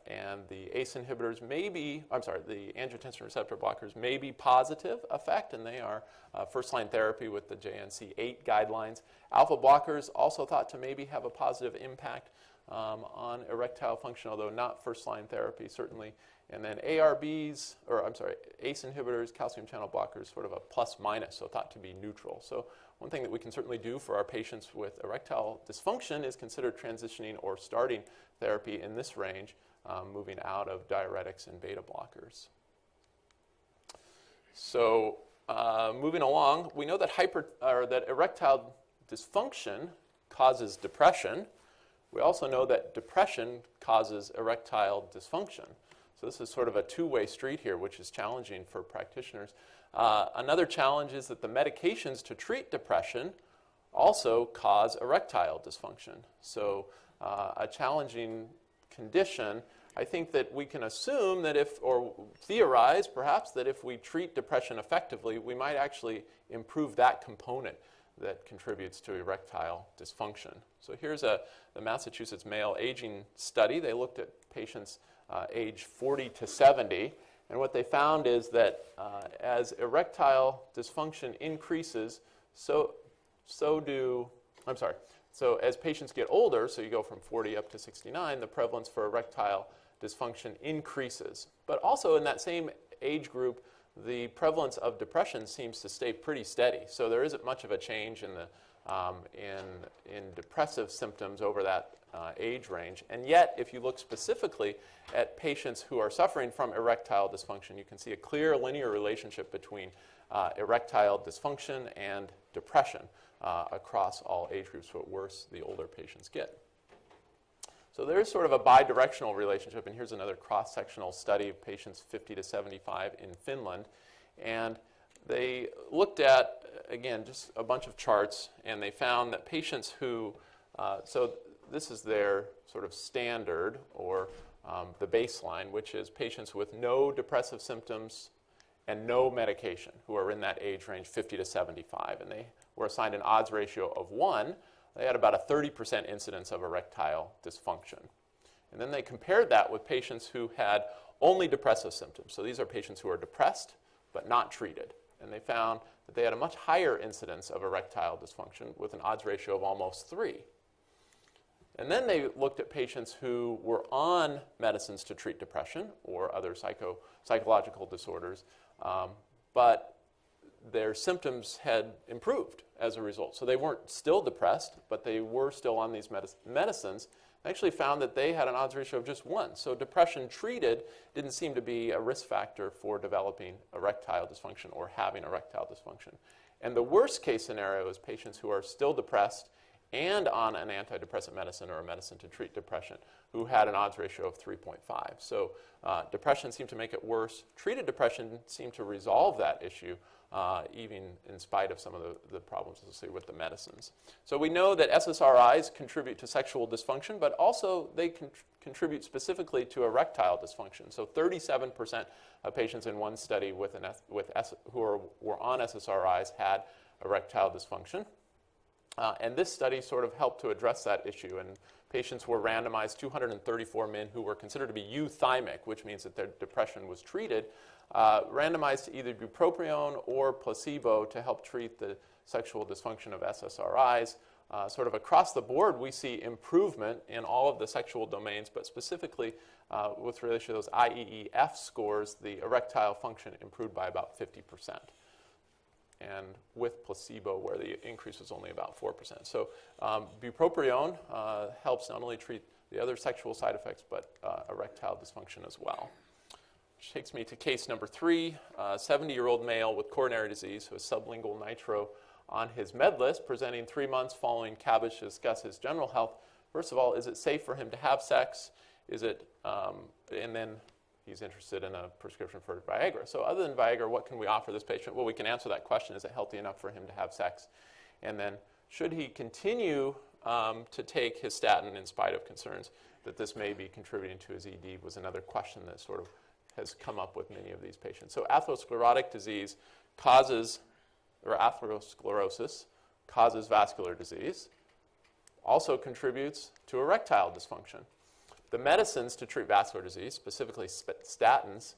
And the ACE inhibitors the angiotensin receptor blockers may be positive effect, and they are first-line therapy with the JNC8 guidelines. Alpha blockers also thought to maybe have a positive impact on erectile function, although not first-line therapy, certainly. And then ACE inhibitors, calcium channel blockers, sort of a plus-minus, so thought to be neutral. So one thing that we can certainly do for our patients with erectile dysfunction is consider transitioning or starting therapy in this range, moving out of diuretics and beta blockers. So moving along, we know that that erectile dysfunction causes depression. We also know that depression causes erectile dysfunction. So this is sort of a two-way street here, which is challenging for practitioners. Another challenge is that the medications to treat depression also cause erectile dysfunction. So a challenging condition. I think that we can assume that or theorize perhaps, that if we treat depression effectively, we might actually improve that component that contributes to erectile dysfunction. So here's the Massachusetts male aging study. They looked at patients age 40 to 70, and what they found is that as erectile dysfunction increases, so as patients get older, so you go from 40 up to 69, the prevalence for erectile dysfunction increases. But also in that same age group, the prevalence of depression seems to stay pretty steady. So there isn't much of a change in depressive symptoms over that age range. And yet, if you look specifically at patients who are suffering from erectile dysfunction, you can see a clear linear relationship between erectile dysfunction and depression across all age groups, but worse the older patients get. So there's sort of a bidirectional relationship, and here's another cross-sectional study of patients 50 to 75 in Finland. And they looked at, again, just a bunch of charts, and they found that patients who, so this is their sort of standard, or the baseline, which is patients with no depressive symptoms and no medication who are in that age range 50 to 75. And they were assigned an odds ratio of 1. They had about a 30% incidence of erectile dysfunction. And then they compared that with patients who had only depressive symptoms. So these are patients who are depressed but not treated. And they found that they had a much higher incidence of erectile dysfunction with an odds ratio of almost 3. And then they looked at patients who were on medicines to treat depression or other psychological disorders, but their symptoms had improved as a result. So they weren't still depressed, but they were still on these medicines. They actually found that they had an odds ratio of just 1. So depression treated didn't seem to be a risk factor for developing erectile dysfunction or having erectile dysfunction. And the worst case scenario is patients who are still depressed and on an antidepressant medicine or a medicine to treat depression who had an odds ratio of 3.5. So depression seemed to make it worse. Treated depression seemed to resolve that issue, even in spite of some of the problems associated with the medicines. So we know that SSRIs contribute to sexual dysfunction, but also they contribute specifically to erectile dysfunction. So 37% of patients in one study who were on SSRIs had erectile dysfunction. And this study sort of helped to address that issue. And patients were randomized, 234 men who were considered to be euthymic, which means that their depression was treated, randomized to either bupropion or placebo to help treat the sexual dysfunction of SSRIs. Sort of across the board, we see improvement in all of the sexual domains, but specifically with relation to those IEEF scores, the erectile function improved by about 50%. And with placebo, where the increase was only about 4%. So bupropion helps not only treat the other sexual side effects, but erectile dysfunction as well. Which takes me to case number 3, a 70-year-old male with coronary disease who has sublingual nitro on his med list, presenting 3 months following CABG to discuss his general health. First of all, is it safe for him to have sex? Is it, and then he's interested in a prescription for Viagra. So other than Viagra, what can we offer this patient? Well, we can answer that question. Is it healthy enough for him to have sex? And then should he continue to take his statin in spite of concerns that this may be contributing to his ED was another question that sort of has come up with many of these patients. So atherosclerotic disease causes, or atherosclerosis causes vascular disease. also contributes to erectile dysfunction. The medicines to treat vascular disease, specifically statins,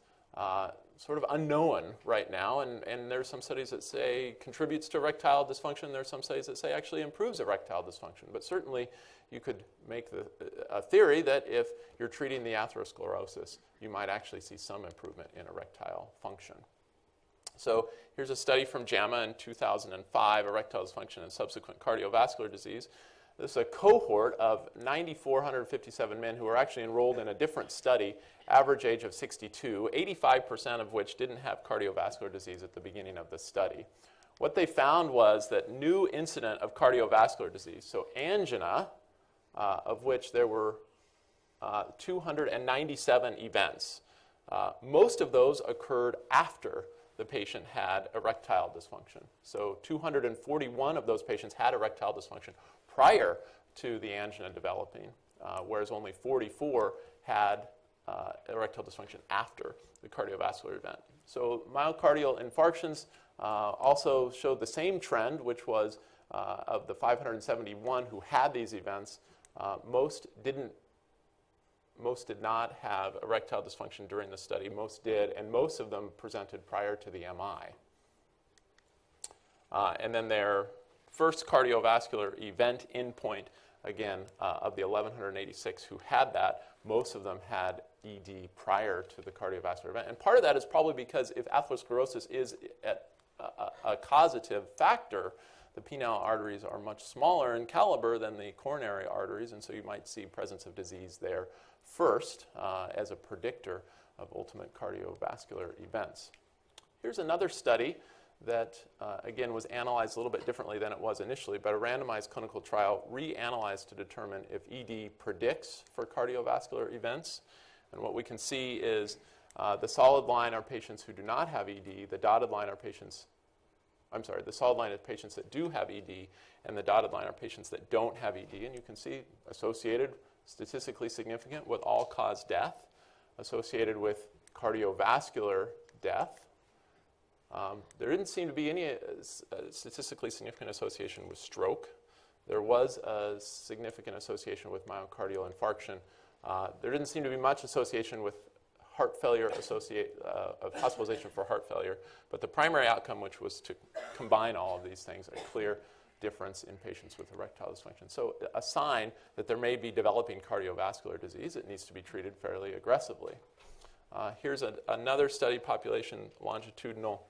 sort of unknown right now, and there are some studies that say contributes to erectile dysfunction. There are some studies that say actually improves erectile dysfunction. But certainly you could make a theory that if you're treating the atherosclerosis, you might actually see some improvement in erectile function. So here's a study from JAMA in 2005, erectile dysfunction and subsequent cardiovascular disease. This is a cohort of 9,457 men who were actually enrolled in a different study, average age of 62, 85% of which didn't have cardiovascular disease at the beginning of the study. What they found was that new incident of cardiovascular disease, so angina, of which there were 297 events. Most of those occurred after the patient had erectile dysfunction. So 241 of those patients had erectile dysfunction prior to the angina developing, whereas only 44 had erectile dysfunction after the cardiovascular event. So myocardial infarctions also showed the same trend, which was of the 571 who had these events, most did not have erectile dysfunction during the study. Most did, and most of them presented prior to the MI. And then their first cardiovascular event endpoint, again, of the 1,186 who had that, most of them had ED prior to the cardiovascular event. And part of that is probably because if atherosclerosis is a causative factor, the penile arteries are much smaller in caliber than the coronary arteries, and so you might see presence of disease there first as a predictor of ultimate cardiovascular events. Here's another study that, again, was analyzed a little bit differently than it was initially, but a randomized clinical trial reanalyzed to determine if ED predicts for cardiovascular events. And what we can see is the solid line are patients who do not have ED, the dotted line are patients, the solid line is patients that do have ED, and the dotted line are patients that don't have ED. And you can see associated, statistically significant with all-cause death, associated with cardiovascular death. There didn't seem to be any statistically significant association with stroke. There was a significant association with myocardial infarction. There didn't seem to be much association with heart failure, of hospitalization for heart failure, but the primary outcome, which was to combine all of these things, a clear difference in patients with erectile dysfunction. So a sign that there may be developing cardiovascular disease. It needs to be treated fairly aggressively. Here's another study, population longitudinal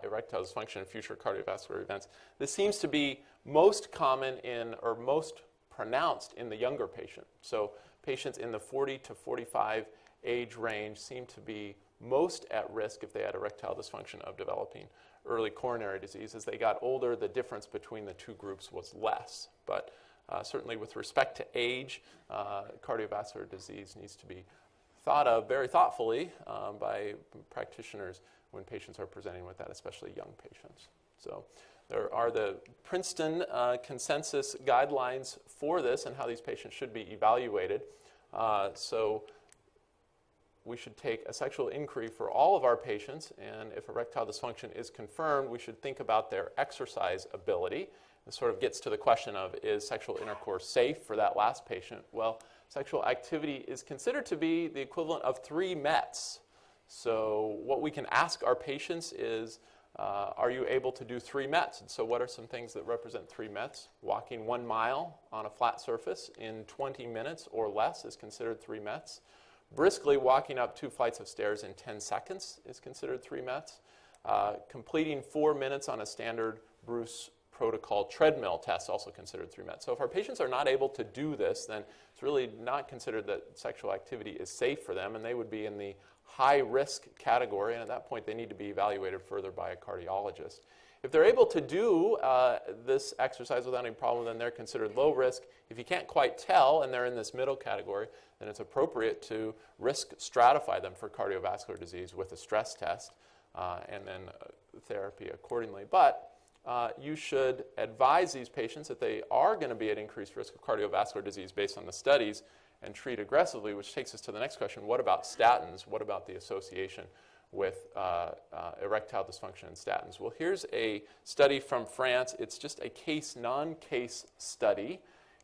erectile dysfunction and future cardiovascular events. This seems to be most common in, or most pronounced in the younger patient. So patients in the 40 to 45 age range seem to be most at risk if they had erectile dysfunction of developing early coronary disease. As they got older, the difference between the two groups was less. But certainly with respect to age, cardiovascular disease needs to be thought of very thoughtfully by practitioners when patients are presenting with that, especially young patients. So there are the Princeton consensus guidelines for this and how these patients should be evaluated. So we should take a sexual inquiry for all of our patients, and if erectile dysfunction is confirmed, we should think about their exercise ability. This sort of gets to the question of, is sexual intercourse safe for that last patient? Well, sexual activity is considered to be the equivalent of 3 METs. So what we can ask our patients is, are you able to do 3 METs? And so what are some things that represent 3 METs? Walking 1 mile on a flat surface in 20 minutes or less is considered 3 METs. Briskly walking up 2 flights of stairs in 10 seconds is considered 3 METs. Completing 4 minutes on a standard Bruce protocol treadmill test also considered 3 METs. So if our patients are not able to do this, then it's really not considered that sexual activity is safe for them, and they would be in the high-risk category, and at that point they need to be evaluated further by a cardiologist. If they're able to do this exercise without any problem, then they're considered low risk. If you can't quite tell and they're in this middle category, then it's appropriate to risk stratify them for cardiovascular disease with a stress test and then therapy accordingly. But you should advise these patients that they are going to be at increased risk of cardiovascular disease based on the studies and treat aggressively, which takes us to the next question. What about statins? What about the association with erectile dysfunction and statins. Well, here's a study from France. It's just a non-case study.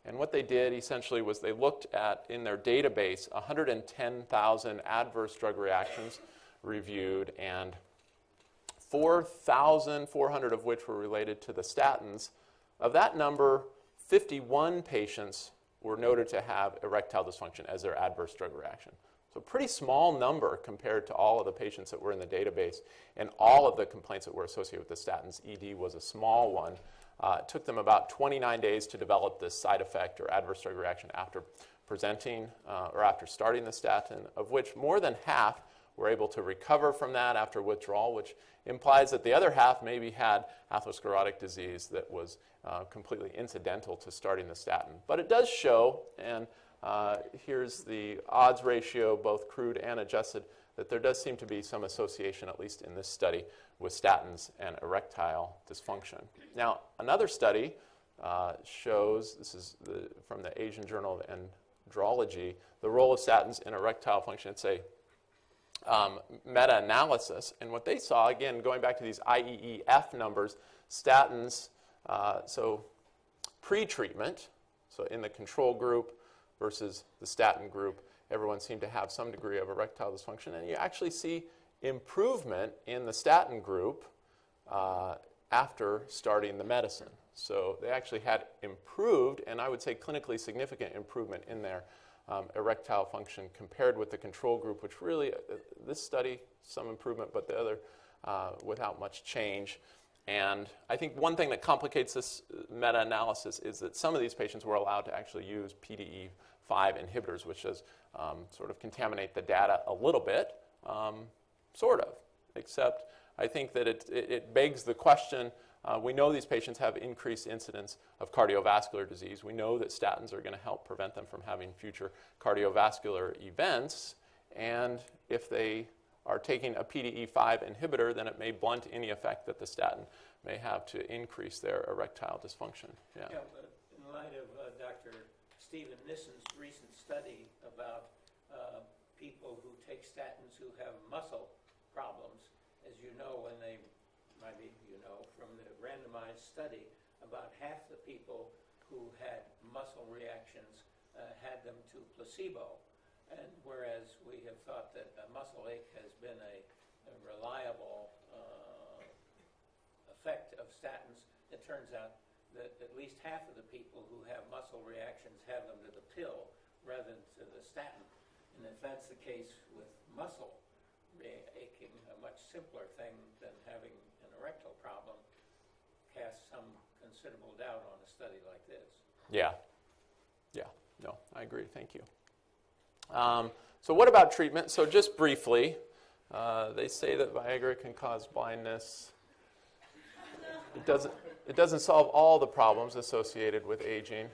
And what they did essentially was they looked at, in their database, 110,000 adverse drug reactions reviewed, and 4,400 of which were related to the statins. Of that number, 51 patients were noted to have erectile dysfunction as their adverse drug reaction. So a pretty small number compared to all of the patients that were in the database and all of the complaints that were associated with the statins. ED was a small one. It took them about 29 days to develop this side effect or adverse drug reaction after presenting or after starting the statin, of which more than half were able to recover from that after withdrawal, which implies that the other half maybe had atherosclerotic disease that was completely incidental to starting the statin. But it does show, and here's the odds ratio, both crude and adjusted, that there does seem to be some association, at least in this study, with statins and erectile dysfunction. Now, another study shows, this is from the Asian Journal of Andrology, the role of statins in erectile function. It's a meta-analysis, and what they saw, again, going back to these IEEF numbers, statins, so pre-treatment, so in the control group versus the statin group, everyone seemed to have some degree of erectile dysfunction, and you actually see improvement in the statin group after starting the medicine. So they actually had improved, and I would say clinically significant improvement in their erectile function compared with the control group, which really, this study, some improvement, but the other without much change. And I think one thing that complicates this meta-analysis is that some of these patients were allowed to actually use PDE5 inhibitors, which does sort of contaminate the data a little bit, sort of, except I think that it begs the question. We know these patients have increased incidence of cardiovascular disease. We know that statins are going to help prevent them from having future cardiovascular events. And if they are taking a PDE5 inhibitor, then it may blunt any effect that the statin may have to increase their erectile dysfunction. Yeah, but in light of Dr. Stephen Nissen's recent study about people who take statins who have muscle problems, as you know, when they maybe you know from the randomized study, about half the people who had muscle reactions had them to placebo. And whereas we have thought that muscle ache has been a reliable effect of statins, it turns out that at least half of the people who have muscle reactions have them to the pill rather than to the statin. And if that's the case with muscle aching, a much simpler thing than having an erectile problem, casts some considerable doubt on a study like this. Yeah. No, I agree. Thank you. So what about treatment? So just briefly, they say that Viagra can cause blindness. It doesn't solve all the problems associated with aging.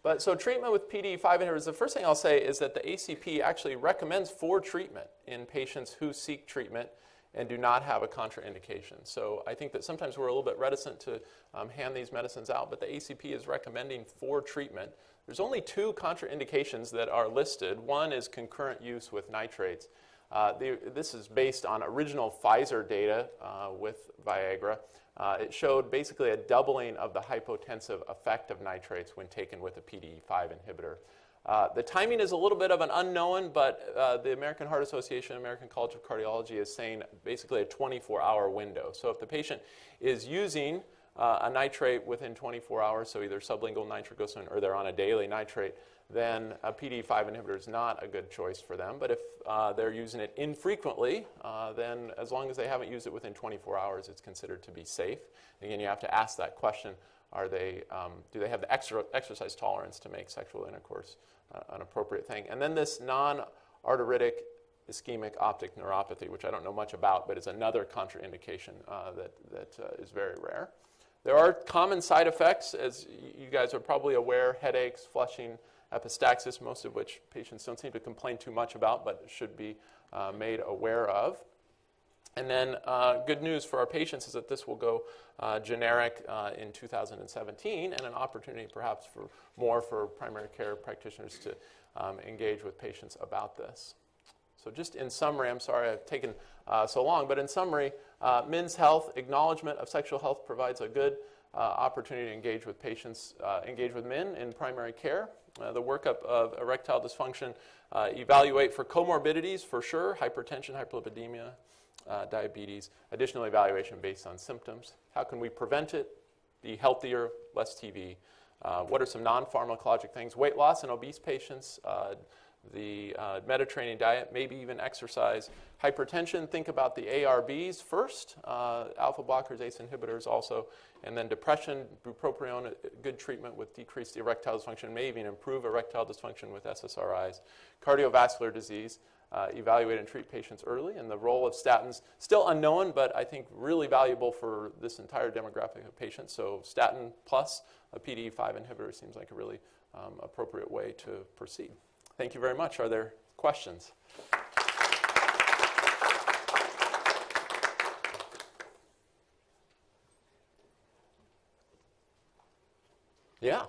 But so treatment with PDE5 inhibitors, the first thing I'll say is that the ACP actually recommends for treatment in patients who seek treatment and do not have a contraindication. So I think that sometimes we're a little bit reticent to hand these medicines out, but the ACP is recommending for treatment. There's only 2 contraindications that are listed. One is concurrent use with nitrates. This is based on original Pfizer data with Viagra. It showed basically a doubling of the hypotensive effect of nitrates when taken with a PDE5 inhibitor. The timing is a little bit of an unknown, but the American Heart Association, American College of Cardiology is saying basically a 24-hour window. So if the patient is using a nitrate within 24 hours, so either sublingual nitroglycerin or they're on a daily nitrate, then a PDE5 inhibitor is not a good choice for them. But if they're using it infrequently, then as long as they haven't used it within 24 hours, it's considered to be safe. Again, you have to ask that question. Do they have the exercise tolerance to make sexual intercourse an appropriate thing? And then this non-arteritic ischemic optic neuropathy, which I don't know much about, but is another contraindication that is very rare. There are common side effects, as you guys are probably aware: headaches, flushing, epistaxis, most of which patients don't seem to complain too much about, but should be made aware of. And then good news for our patients is that this will go generic in 2017, and an opportunity perhaps for primary care practitioners to engage with patients about this. So just in summary, I'm sorry I've taken so long, but in summary, men's health, acknowledgement of sexual health provides a good opportunity to engage with patients, engage with men in primary care. The workup of erectile dysfunction, evaluate for comorbidities for sure, hypertension, hyperlipidemia, diabetes, additional evaluation based on symptoms. How can we prevent it, be healthier, less TV? What are some non-pharmacologic things? Weight loss in obese patients, the Mediterranean diet, maybe even exercise. Hypertension, think about the ARBs first, alpha blockers, ACE inhibitors also, and then depression, bupropion, good treatment with decreased erectile dysfunction, may even improve erectile dysfunction with SSRIs. Cardiovascular disease, evaluate and treat patients early, and the role of statins, still unknown, but I think really valuable for this entire demographic of patients. So statin plus a PDE5 inhibitor seems like a really appropriate way to proceed. Thank you very much. Are there questions? Yeah.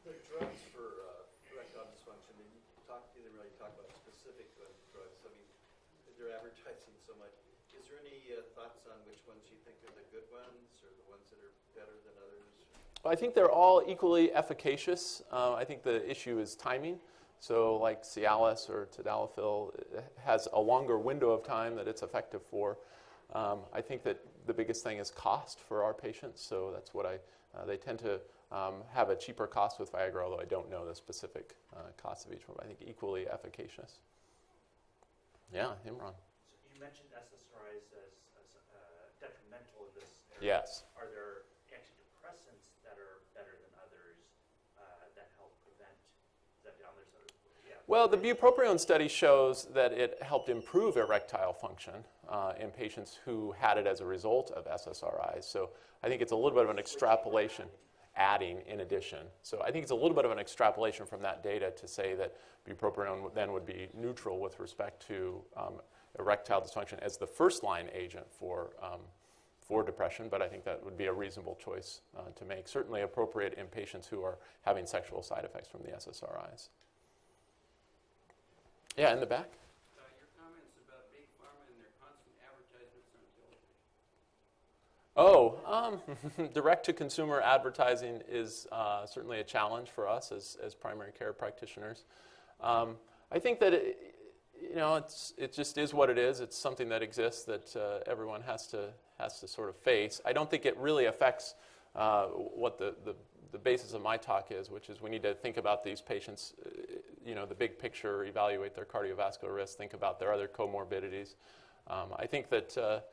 The drugs for erectile dysfunction, you didn't really talk about specific drugs. I mean, they're advertising so much. Is there any thoughts on which ones you think are the good ones or the ones that are better than others? Well, I think they're all equally efficacious. I think the issue is timing. So like Cialis or Tadalafil has a longer window of time that it's effective for. I think that the biggest thing is cost for our patients. So that's what they tend to have a cheaper cost with Viagra, although I don't know the specific cost of each one. But I think equally efficacious. Yeah, Imran. So you mentioned SSRIs as detrimental in this area. Yes. Are there antidepressants that are better than others that help prevent that down there? Well, the bupropion study shows that it helped improve erectile function in patients who had it as a result of SSRIs. So I think it's a little bit of an extrapolation, adding in addition. So I think it's a little bit of an extrapolation from that data to say that bupropion then would be neutral with respect to erectile dysfunction as the first-line agent for depression, but I think that would be a reasonable choice to make, certainly appropriate in patients who are having sexual side effects from the SSRIs. Yeah, in the back. Your comments about Big Pharma and their constant advertisements on television. Direct-to-consumer advertising is certainly a challenge for us as primary care practitioners. I think that it just is what it is. It's something that exists that everyone has to sort of face. I don't think it really affects what the basis of my talk is, which is we need to think about these patients, the big picture, evaluate their cardiovascular risk, think about their other comorbidities. I think that,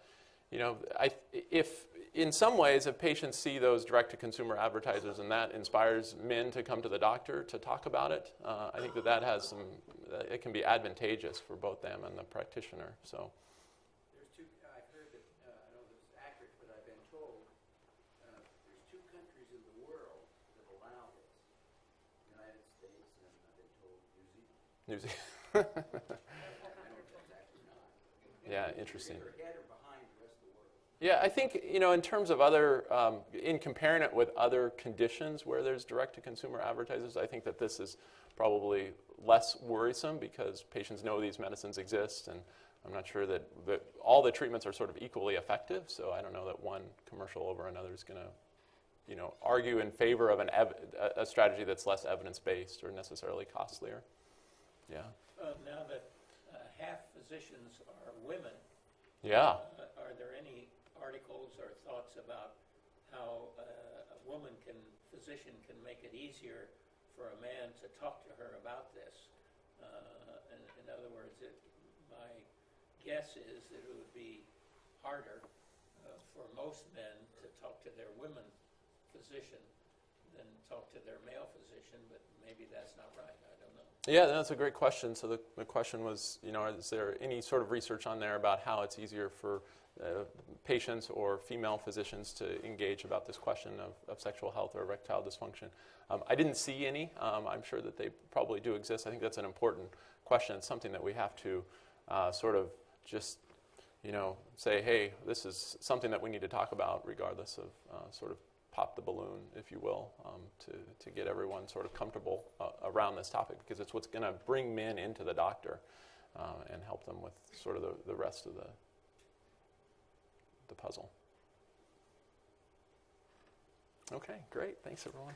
if in some ways, if patients see those direct-to-consumer advertisers and that inspires men to come to the doctor to talk about it, I think that has it can be advantageous for both them and the practitioner. So. There's two, I've heard that, I don't know if this is accurate, but I've been told there's two countries in the world that allow this. United States and I've been told New Zealand. New Zealand. I don't know if that's accurate or not. Yeah, interesting. Either ahead or behind the rest of the world. Yeah, I think, in terms of other, in comparing it with other conditions where there's direct-to-consumer advertisers, I think that this is probably less worrisome because patients know these medicines exist, and I'm not sure that all the treatments are sort of equally effective, so I don't know that one commercial over another is going to, argue in favor of a strategy that's less evidence-based or necessarily costlier. Yeah. Now that half physicians are women, Yeah. are there any articles or thoughts about how a physician can make it easier for a man to talk to her about this? In other words, my guess is that it would be harder for most men to talk to their women physician than talk to their male physician, but maybe that's not right. I don't know. Yeah, that's a great question. So the question was, is there any sort of research on there about how it's easier for patients or female physicians to engage about this question of sexual health or erectile dysfunction? I didn't see any. I'm sure that they probably do exist. I think that's an important question. It's something that we have to sort of just, say, hey, this is something that we need to talk about regardless of sort of pop the balloon, if you will, to get everyone sort of comfortable around this topic, because it's what's going to bring men into the doctor. and help them with sort of the rest of the puzzle. Okay, great. Thanks, everyone.